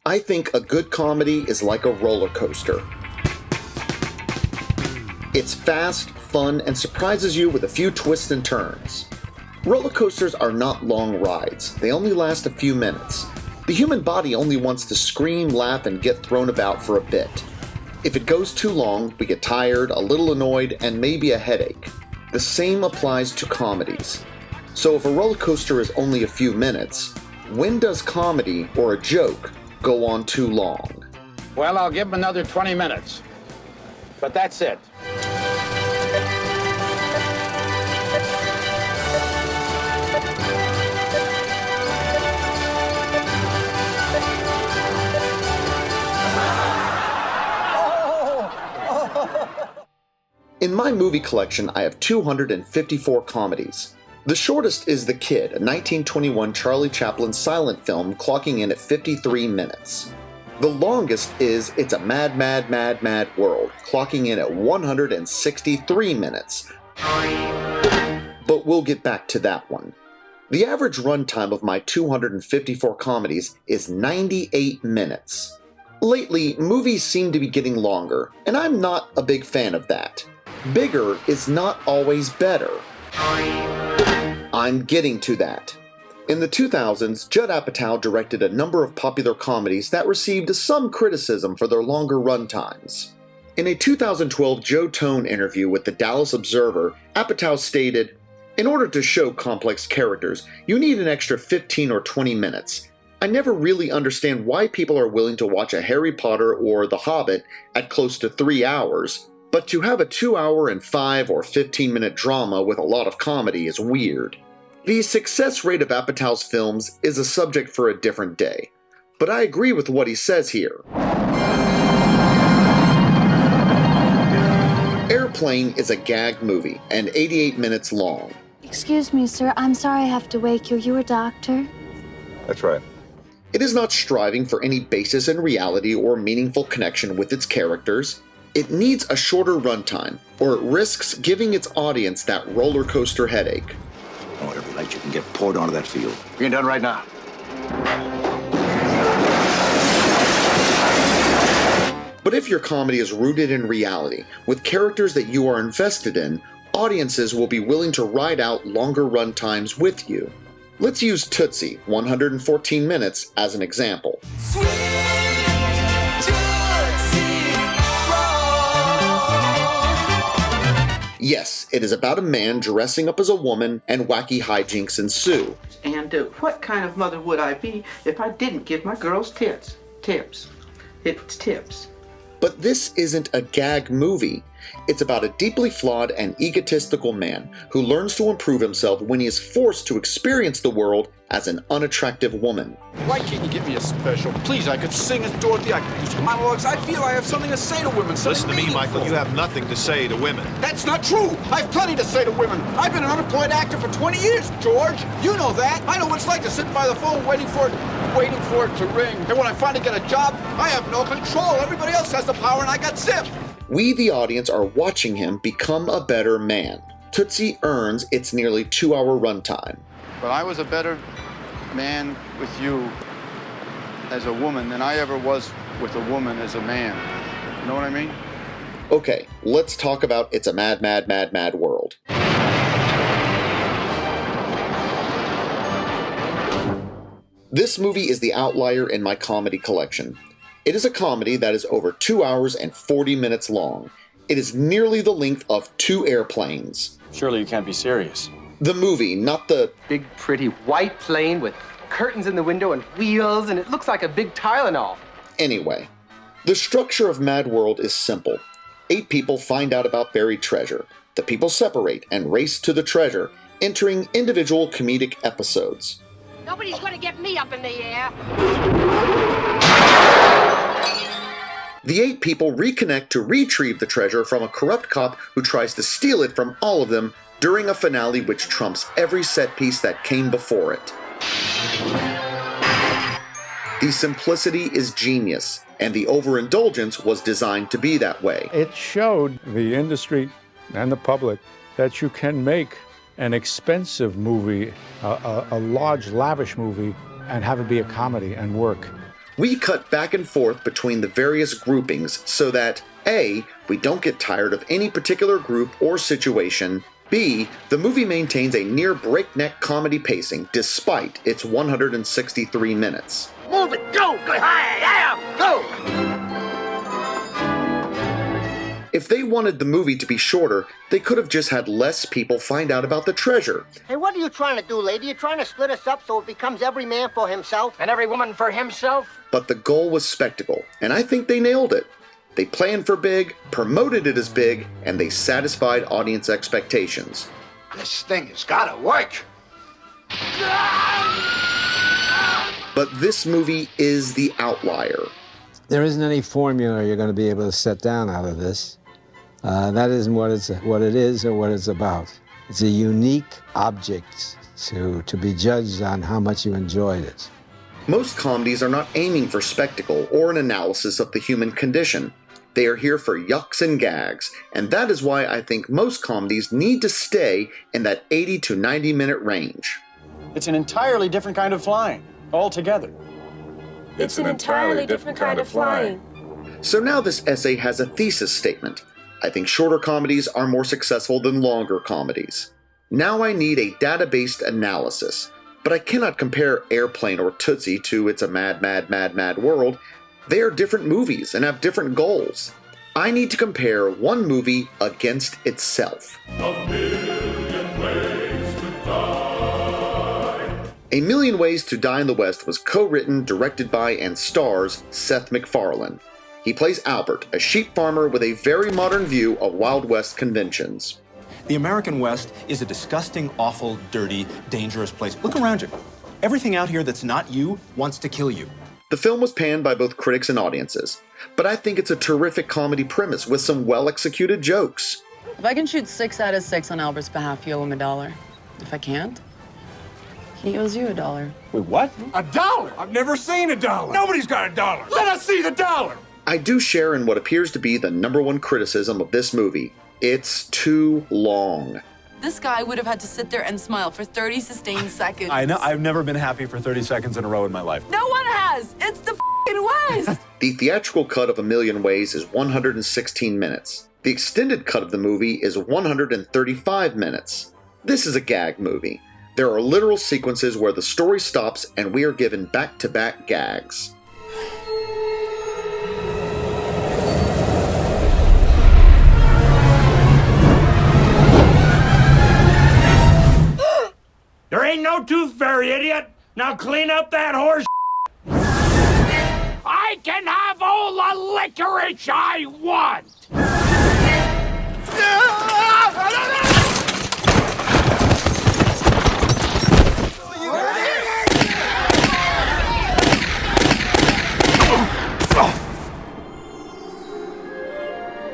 I think a good comedy is like a roller coaster. It's fast, fun, and surprises you with a few twists and turns. Roller coasters are not long rides. They only last a few minutes. The human body only wants to scream, laugh, and get thrown about for a bit. If it goes too long, we get tired, a little annoyed, and maybe a headache. The same applies to comedies. So if a roller coaster is only a few minutes, when does comedy or a joke go on too long? Well, I'll give him another 20 minutes. But that's it. In my movie collection, I have 254 comedies. The shortest is The Kid, a 1921 Charlie Chaplin silent film clocking in at 53 minutes. The longest is It's a Mad, Mad, Mad, Mad World, clocking in at 163 minutes. But we'll get back to that one. The average runtime of my 254 comedies is 98 minutes. Lately, movies seem to be getting longer, and I'm not a big fan of that. Bigger is not always better. I'm getting to that. In the 2000s, Judd Apatow directed a number of popular comedies that received some criticism for their longer runtimes. In a 2012 Joe Tone interview with the Dallas Observer, Apatow stated, "In order to show complex characters, you need an extra 15 or 20 minutes. I never really understand why people are willing to watch a Harry Potter or The Hobbit at close to 3 hours, but to have a 2-hour and 5 or 15-minute drama with a lot of comedy is weird." The success rate of Apatow's films is a subject for a different day, but I agree with what he says here. Airplane is a gag movie and 88 minutes long. Excuse me, sir. I'm sorry I have to wake you. You a doctor? That's right. It is not striving for any basis in reality or meaningful connection with its characters. It needs a shorter runtime, or it risks giving its audience that roller coaster headache. Oh, every light you can get poured onto that field. Being done right now. But if your comedy is rooted in reality, with characters that you are invested in, audiences will be willing to ride out longer runtimes with you. Let's use Tootsie, 114 minutes, as an example. Yes, it is about a man dressing up as a woman and wacky hijinks ensue. And what kind of mother would I be if I didn't give my girls tips? Tips. It's tips. But this isn't a gag movie. It's about a deeply flawed and egotistical man who learns to improve himself when he is forced to experience the world as an unattractive woman. Why can't you give me a special? Please, I could sing as Dorothy, I could do monologues. I feel I have something to say to women. Listen to me, Michael. You have nothing to say to women. That's not true. I have plenty to say to women. I've been an unemployed actor for 20 years, George. You know that. I know what it's like to sit by the phone waiting for it to ring. And when I finally get a job, I have no control. Everybody else has the power and I got zipped. We, the audience, are watching him become a better man. Tootsie earns its nearly 2-hour runtime. But I was a better man with you as a woman than I ever was with a woman as a man. You know what I mean? Okay, let's talk about It's a Mad, Mad, Mad, Mad World. This movie is the outlier in my comedy collection. It is a comedy that is over 2 hours and 40 minutes long. It is nearly the length of 2 airplanes. Surely you can't be serious. The movie, not the big, pretty white plane with curtains in the window and wheels, and it looks like a big Tylenol. Anyway, the structure of Mad World is simple. 8 people find out about buried treasure. The people separate and race to the treasure, entering individual comedic episodes. Nobody's gonna get me up in the air. The 8 people reconnect to retrieve the treasure from a corrupt cop who tries to steal it from all of them during a finale which trumps every set piece that came before it. The simplicity is genius, and the overindulgence was designed to be that way. It showed the industry and the public that you can make an expensive movie, a large, lavish movie, and have it be a comedy and work. We cut back and forth between the various groupings so that A, we don't get tired of any particular group or situation, B, the movie maintains a near breakneck comedy pacing despite its 163 minutes. Move it, go, go. If they wanted the movie to be shorter, they could have just had less people find out about the treasure. Hey, what are you trying to do, lady? You trying to split us up so it becomes every man for himself? And every woman for himself? But the goal was spectacle, and I think they nailed it. They planned for big, promoted it as big, and they satisfied audience expectations. This thing has gotta work. But this movie is the outlier. There isn't any formula you're going to be able to set down out of this. That isn't what it is or what it's about. It's a unique object to be judged on how much you enjoyed it. Most comedies are not aiming for spectacle or an analysis of the human condition. They are here for yucks and gags, and that is why I think most comedies need to stay in that 80 to 90 minute range. It's an entirely different kind of flying, altogether. It's an entirely different kind of flying. So now this essay has a thesis statement. I think shorter comedies are more successful than longer comedies. Now I need a data-based analysis, but I cannot compare Airplane or Tootsie to It's a Mad, Mad, Mad, Mad World. They are different movies and have different goals. I need to compare one movie against itself. A Million Ways to Die. A Million Ways to Die in the West was co-written, directed by, and stars Seth MacFarlane. He plays Albert, a sheep farmer with a very modern view of Wild West conventions. The American West is a disgusting, awful, dirty, dangerous place. Look around you. Everything out here that's not you wants to kill you. The film was panned by both critics and audiences, but I think it's a terrific comedy premise with some well-executed jokes. If I can shoot 6 out of 6 on Albert's behalf, you owe him $1. If I can't, he owes you $1. Wait, what? $1? I've never seen $1. Nobody's got $1. Let us see the dollar. I do share in what appears to be the #1 criticism of this movie. It's too long. This guy would have had to sit there and smile for 30 sustained seconds. I know. I've never been happy for 30 seconds in a row in my life. No one has. It's the f***ing West. The theatrical cut of A Million Ways is 116 minutes. The extended cut of the movie is 135 minutes. This is a gag movie. There are literal sequences where the story stops and we are given back-to-back gags. There ain't no tooth fairy, idiot. Now clean up that horse. I can have all the licorice I want.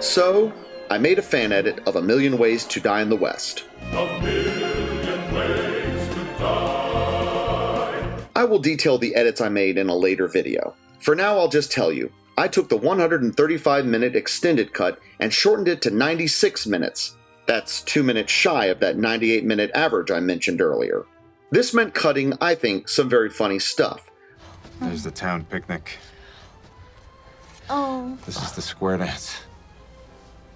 So, I made a fan edit of A Million Ways to Die in the West. A million ways to die. I will detail the edits I made in a later video. For now, I'll just tell you, I took the 135-minute extended cut and shortened it to 96 minutes. That's 2 minutes shy of that 98-minute average I mentioned earlier. This meant cutting, I think, some very funny stuff. There's the town picnic. Oh. This is the square dance.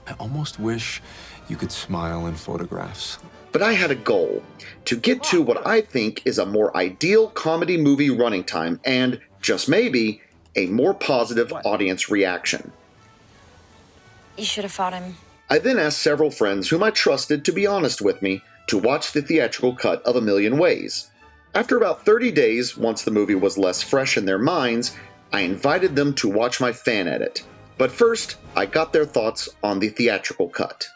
I almost wish you could smile in photographs. But I had a goal, to get to what I think is a more ideal comedy movie running time and, just maybe, a more positive audience reaction. You should have fought him. I then asked several friends whom I trusted to be honest with me to watch the theatrical cut of A Million Ways. After about 30 days, once the movie was less fresh in their minds, I invited them to watch my fan edit. But first, I got their thoughts on the theatrical cut.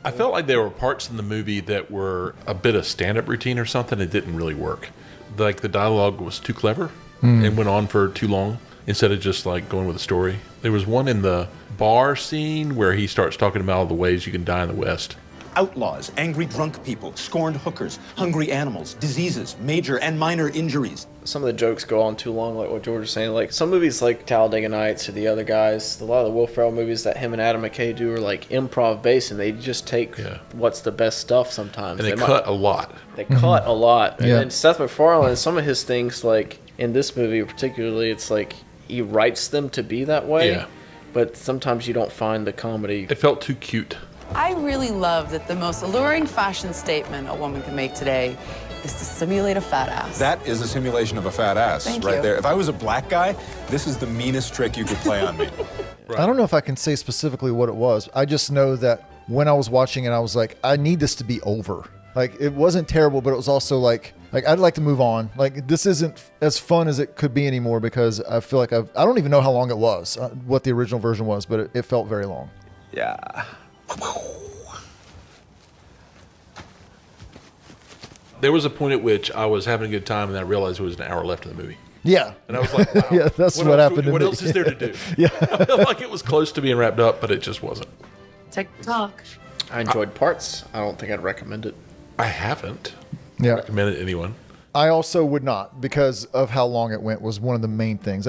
I felt like there were parts in the movie that were a bit of stand-up routine or something that didn't really work. Like the dialogue was too clever and went on for too long instead of just like going with the story. There was one in the bar scene where he starts talking about all the ways you can die in the West. Outlaws, angry drunk people, scorned hookers, hungry animals, diseases, major and minor injuries. Some of the jokes go on too long, like what George was saying. Like some movies like Talladega Nights or the other guys, a lot of the Will Ferrell movies that him and Adam McKay do are like improv based, and they just take what's the best stuff sometimes. And they cut a lot. They cut a lot. And then Seth MacFarlane, some of his things, like in this movie particularly, it's like he writes them to be that way. Yeah. But sometimes you don't find the comedy. It felt too cute. I really love that the most alluring fashion statement a woman can make today is to simulate a fat ass. That is a simulation of a fat ass Thank right you. there. If I was a black guy, this is the meanest trick you could play on me. I don't know if I can say specifically what it was. I just know that when I was watching it, I was like, I need this to be over. Like, it wasn't terrible, but it was also like I'd like to move on. Like, this isn't as fun as it could be anymore because I feel like I don't even know how long it was, what the original version was, but it felt very long. Yeah. There was a point at which I was having a good time, and I realized there was an hour left in the movie. Yeah. And I was like, wow. Yeah, that's what happened to me. What else is there to do? Yeah. I felt like it was close to being wrapped up, but it just wasn't. TikTok. I enjoyed parts. I don't think I'd recommend it. I haven't recommended it to anyone. I also would not, because of how long it went was one of the main things.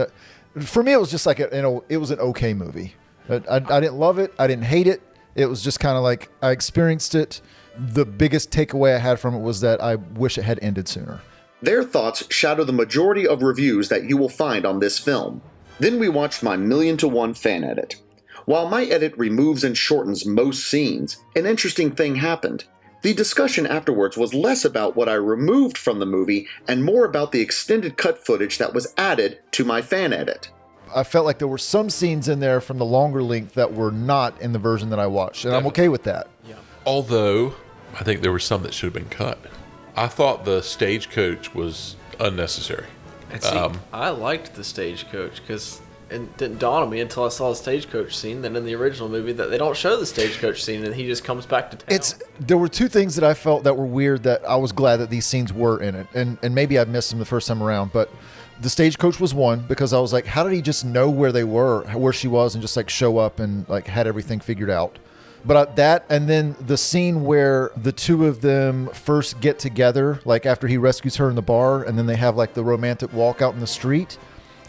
For me, it was just like it was an okay movie. I didn't love it. I didn't hate it. It was just kind of like I experienced it. The biggest takeaway I had from it was that I wish it had ended sooner. Their thoughts shadow the majority of reviews that you will find on this film. Then we watched my 1,000,000-to-1 fan edit. While my edit removes and shortens most scenes, an interesting thing happened. The discussion afterwards was less about what I removed from the movie and more about the extended cut footage that was added to my fan edit. I felt like there were some scenes in there from the longer length that were not in the version that I watched, and I'm okay with that. Yeah. Although, I think there were some that should have been cut. I thought the stagecoach was unnecessary. And see, I liked the stagecoach because it didn't dawn on me until I saw the stagecoach scene. Then in the original movie, that they don't show the stagecoach scene, and he just comes back to town. There were two things that I felt that were weird that I was glad that these scenes were in it, and maybe I missed them the first time around, but the stagecoach was one because I was like, how did he just know where they were, where she was, and just like show up and like had everything figured out? But that, and then the scene where the two of them first get together, like after he rescues her in the bar, and then they have like the romantic walk out in the street.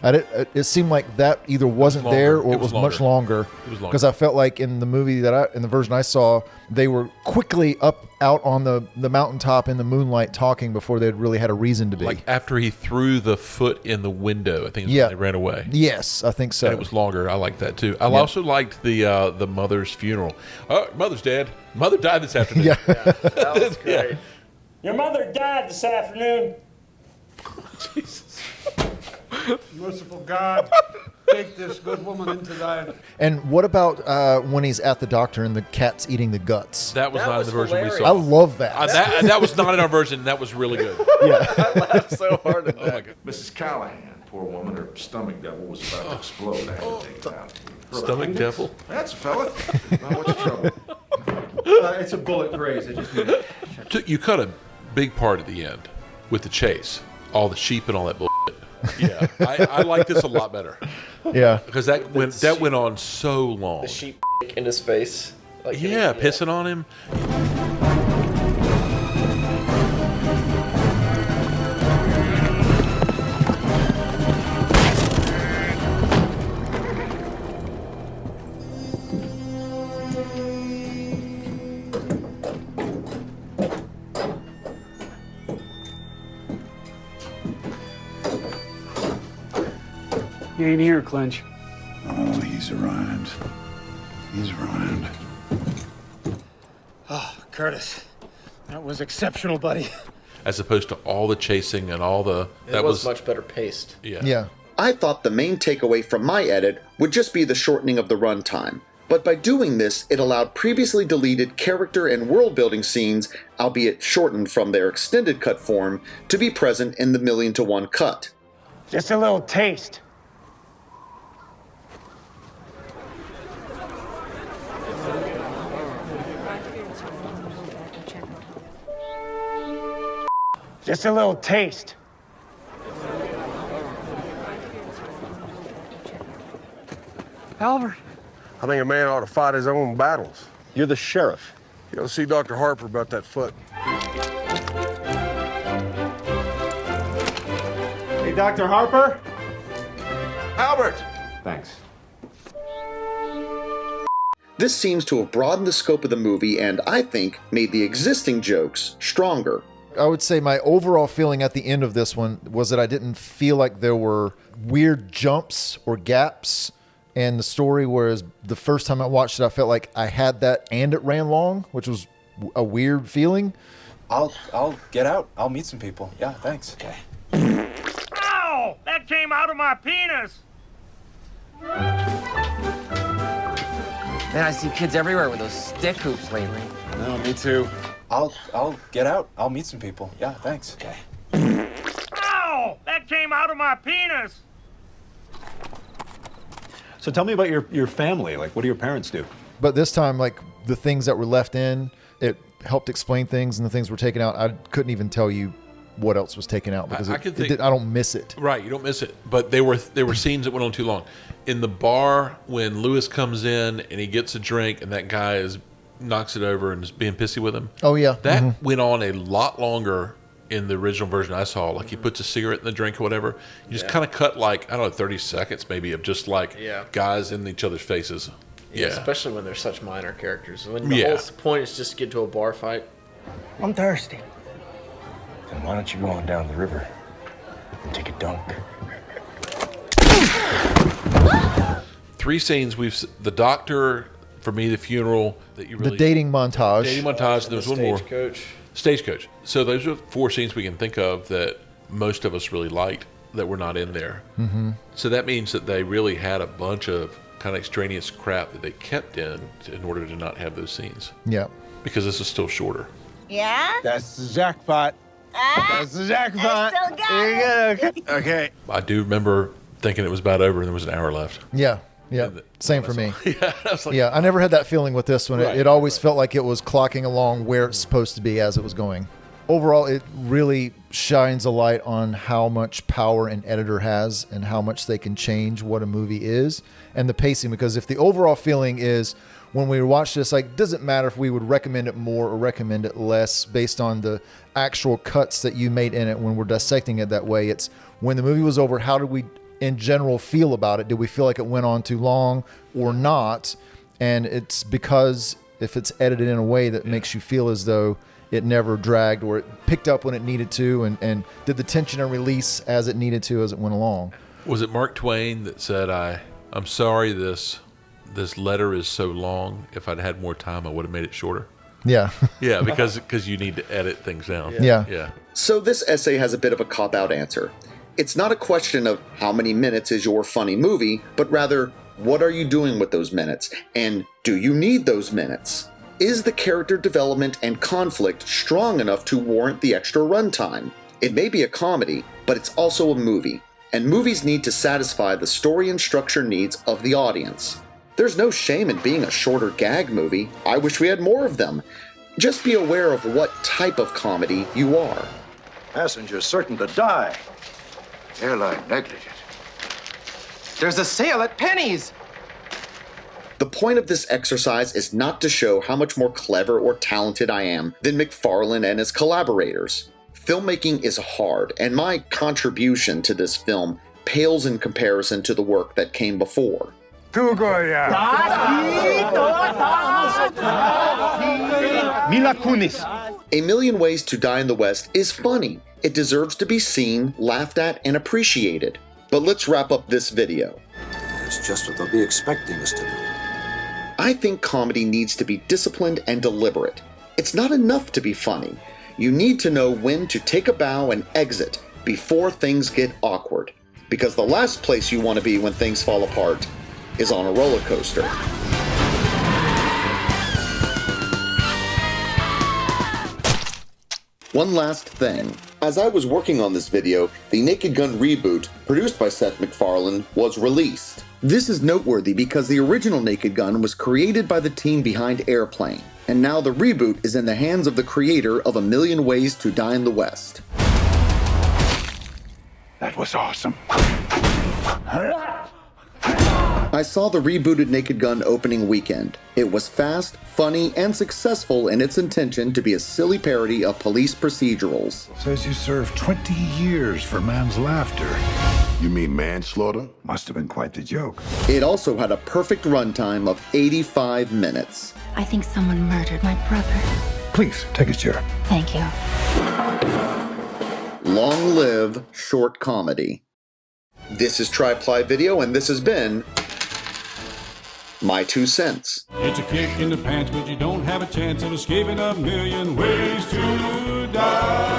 It seemed like that either wasn't there or it was much longer. Because I felt like in the movie in the version I saw, they were quickly up out on the mountaintop in the moonlight talking before they'd really had a reason to be. Like after he threw the foot in the window, I think is when they ran away. Yes, I think so. And it was longer. I like that too. I also liked the mother's funeral. Oh, mother's dead. Mother died this afternoon. Yeah, that was great. Your mother died this afternoon. Jesus. Merciful God, take this good woman into thine. And what about when he's at the doctor and the cat's eating the guts? That was not in the version we saw. I love that. That was not in our version. That was really good. Yeah. I laughed so hard at that. Oh my God. Mrs. Callahan, poor woman, her stomach devil was about to explode. I had to take it out. Stomach devil? That's a fella. Now, what's your trouble? It's a bullet graze. I just You cut a big part at the end with the chase, all the sheep and all that bullshit. Yeah, I like this a lot better. Yeah, because that went on so long. The sheep in his face. Like pissing on him. He ain't here, Clinch. Oh, he's arrived. He's arrived. Oh, Curtis. That was exceptional, buddy. As opposed to all the chasing and all the... That was much better paced. Yeah. I thought the main takeaway from my edit would just be the shortening of the runtime. But by doing this, it allowed previously deleted character and world-building scenes, albeit shortened from their extended cut form, to be present in the 1,000,000-to-1 cut. Just a little taste. Just a little taste. Albert. I think a man ought to fight his own battles. You're the sheriff. You gotta see Dr. Harper about that foot. Hey, Dr. Harper? Albert! Thanks. This seems to have broadened the scope of the movie and, I think, made the existing jokes stronger. I would say my overall feeling at the end of this one was that I didn't feel like there were weird jumps or gaps in the story, whereas the first time I watched it, I felt like I had that and it ran long, which was a weird feeling. I'll get out. I'll meet some people. Yeah, thanks. Okay. Ow! That came out of my penis! Man, I see kids everywhere with those stick hoops lately. No, me too. I'll get out. I'll meet some people. Yeah, thanks. Okay. Ow! That came out of my penis! So tell me about your family. Like, what do your parents do? But this time, like, the things that were left in, it helped explain things, and the things were taken out. I couldn't even tell you what else was taken out because I don't miss it. Right, you don't miss it. But there were scenes that went on too long. In the bar, when Lewis comes in and he gets a drink, and that guy knocks it over and is being pissy with him. Oh yeah, that went on a lot longer in the original version I saw. Like he puts a cigarette in the drink or whatever. You just kind of cut like, I don't know, 30 seconds maybe of just like guys in each other's faces. Yeah, especially when they're such minor characters. When the whole point is just to get to a bar fight. I'm thirsty. Then why don't you go on down the river and take a dunk? 3 scenes. The doctor, for me, the funeral that you really. The dating montage. There was one more. Stagecoach. So those are 4 scenes we can think of that most of us really liked that were not in there. Mm-hmm. So that means that they really had a bunch of kind of extraneous crap that they kept in order to not have those scenes. Yeah. Because this is still shorter. Yeah? That's the jackpot. That's the jackpot. I still got it. Okay. I do remember thinking it was about over and there was an hour left. Yeah. Yeah. Same for me. Yeah, I never had that feeling with this one. It always felt like it was clocking along where it's supposed to be as it was going. Overall, it really shines a light on how much power an editor has and how much they can change what a movie is, and the pacing. Because if the overall feeling is, when we watch this, like, it doesn't matter if we would recommend it more or recommend it less based on the actual cuts that you made in it when we're dissecting it that way. It's when the movie was over, how did we in general feel about it? Did we feel like it went on too long or not? And it's because if it's edited in a way that makes you feel as though it never dragged, or it picked up when it needed to and did the tension and release as it needed to as it went along. Was it Mark Twain that said, I'm sorry this letter is so long. If I'd had more time, I would have made it shorter? Yeah. Yeah, because you need to edit things down. Yeah. So this essay has a bit of a cop-out answer. It's not a question of how many minutes is your funny movie, but rather, what are you doing with those minutes? And do you need those minutes? Is the character development and conflict strong enough to warrant the extra runtime? It may be a comedy, but it's also a movie, and movies need to satisfy the story and structure needs of the audience. There's no shame in being a shorter gag movie. I wish we had more of them. Just be aware of what type of comedy you are. Passengers certain to die. Airline negligent. There's a sale at Penny's. The point of this exercise is not to show how much more clever or talented I am than McFarlane and his collaborators. Filmmaking is hard, and my contribution to this film pales in comparison to the work that came before. Mila Kunis. A Million Ways to Die in the West is funny. It deserves to be seen, laughed at, and appreciated. But let's wrap up this video. That's just what they'll be expecting us to do. I think comedy needs to be disciplined and deliberate. It's not enough to be funny. You need to know when to take a bow and exit before things get awkward. Because the last place you want to be when things fall apart is on a roller coaster. One last thing. As I was working on this video, the Naked Gun reboot, produced by Seth MacFarlane, was released. This is noteworthy because the original Naked Gun was created by the team behind Airplane, and now the reboot is in the hands of the creator of A Million Ways to Die in the West. That was awesome. I saw the rebooted Naked Gun opening weekend. It was fast, funny, and successful in its intention to be a silly parody of police procedurals. Says you served 20 years for man's laughter. You mean manslaughter? Must have been quite the joke. It also had a perfect runtime of 85 minutes. I think someone murdered my brother. Please, take a chair. Thank you. Long live short comedy. This is Triply Video, and this has been my 2 cents. It's a kick in the pants, but you don't have a chance of escaping a million ways to die.